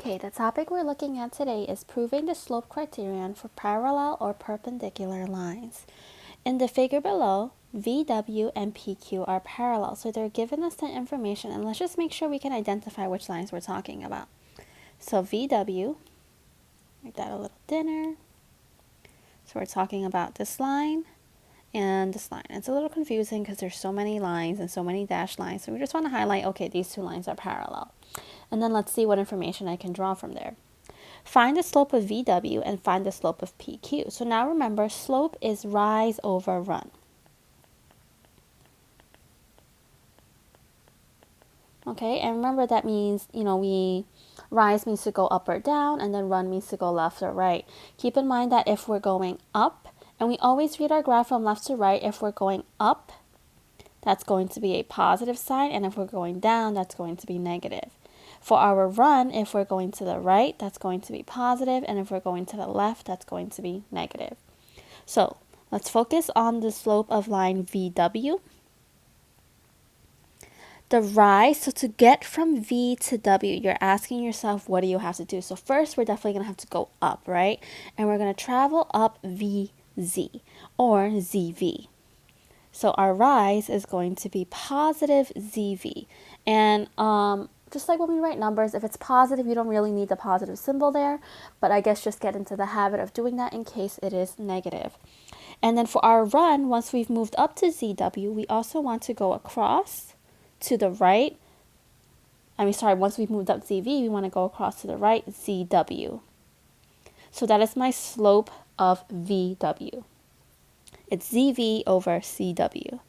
Okay, the topic we're looking at today is proving the slope criterion for parallel or perpendicular lines. In the figure below, VW and PQ are parallel, so they're giving us the information, and let's just make sure we can identify which lines we're talking about. So VW, make that a little thinner. So we're talking about this line and this line. It's a little confusing because there's so many lines and so many dashed lines, so we just want to highlight, okay, these two lines are parallel. And then let's see what information I can draw from there. Find the slope of VW and find the slope of PQ. So now remember, slope is rise over run. Okay, and remember that means, rise means to go up or down, and then run means to go left or right. Keep in mind that if we're going up, and we always read our graph from left to right, if we're going up, that's going to be a positive sign, and if we're going down, that's going to be negative. For our run, if we're going to the right, that's going to be positive, and if we're going to the left, that's going to be negative. So let's focus on the slope of line VW. The rise, so to get from V to W, you're asking yourself, what do you have to do? So first, we're definitely going to have to go up, right? And we're going to travel up VZ, or ZV. So our rise is going to be positive ZV. And just like when we write numbers, if it's positive, you don't really need the positive symbol there. But I guess just get into the habit of doing that in case it is negative. And then for our run, once we've moved up to ZW, we also want to go across to the right. Once we've moved up ZV, we want to go across to the right, ZW. So that is my slope of VW. It's ZV over CW.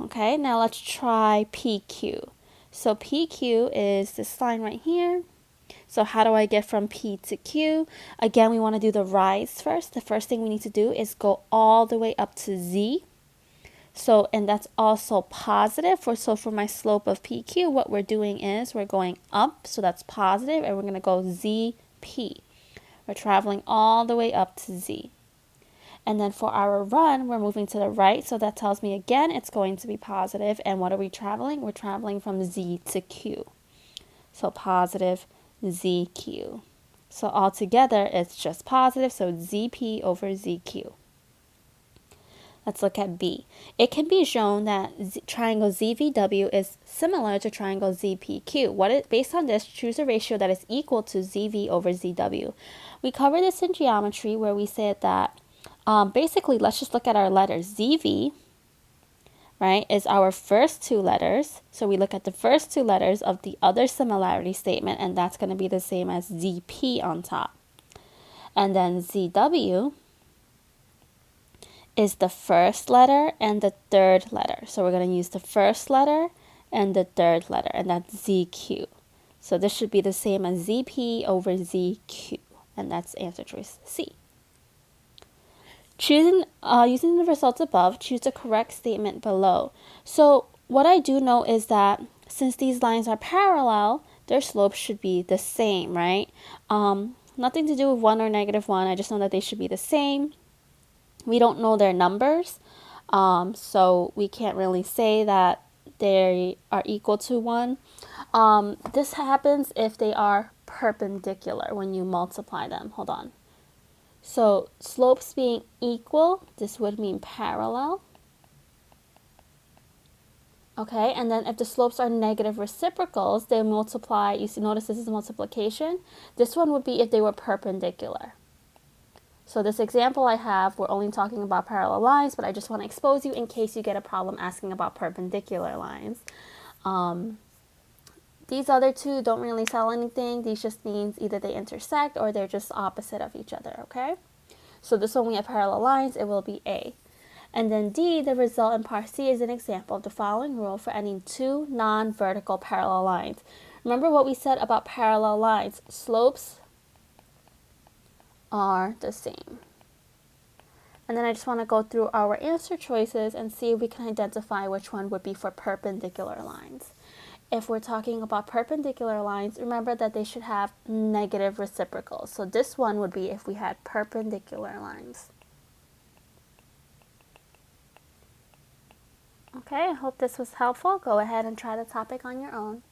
Okay, now let's try PQ. So PQ is this line right here. So how do I get from P to Q? Again, we want to do the rise first. The first thing we need to do is go all the way up to Z. So, and that's also positive. So for my slope of PQ, what we're doing is we're going up. So that's positive, and we're going to go ZP. We're traveling all the way up to Z. And then for our run, we're moving to the right. So that tells me again, it's going to be positive. And what are we traveling? We're traveling from Z to Q. So positive ZQ. So altogether, it's just positive. So ZP over ZQ. Let's look at B. It can be shown that triangle ZVW is similar to triangle ZPQ. Based on this, choose a ratio that is equal to ZV over ZW. We covered this in geometry where we said that basically, let's just look at our letters. ZV, right, is our first two letters. So we look at the first two letters of the other similarity statement, and that's going to be the same as ZP on top. And then ZW is the first letter and the third letter. So we're going to use the first letter and the third letter, and that's ZQ. So this should be the same as ZP over ZQ, and that's answer choice C. Using the results above, choose the correct statement below. So what I do know is that since these lines are parallel, their slopes should be the same, right? Nothing to do with 1 or -1. I just know that they should be the same. We don't know their numbers, so we can't really say that they are equal to 1. This happens if they are perpendicular when you multiply them. Hold on. So slopes being equal, this would mean parallel. Okay, and then if the slopes are negative reciprocals, they multiply. You see, notice this is multiplication. This one would be if they were perpendicular. So this example I have, we're only talking about parallel lines, but I just want to expose you in case you get a problem asking about perpendicular lines. These other two don't really tell anything. These just means either they intersect or they're just opposite of each other, okay? So this one we have parallel lines, it will be A. And then D, the result in part C, is an example of the following rule for any two non-vertical parallel lines. Remember what we said about parallel lines. Slopes are the same. And then I just want to go through our answer choices and see if we can identify which one would be for perpendicular lines. If we're talking about perpendicular lines, remember that they should have negative reciprocals. So this one would be if we had perpendicular lines. Okay, I hope this was helpful. Go ahead and try the topic on your own.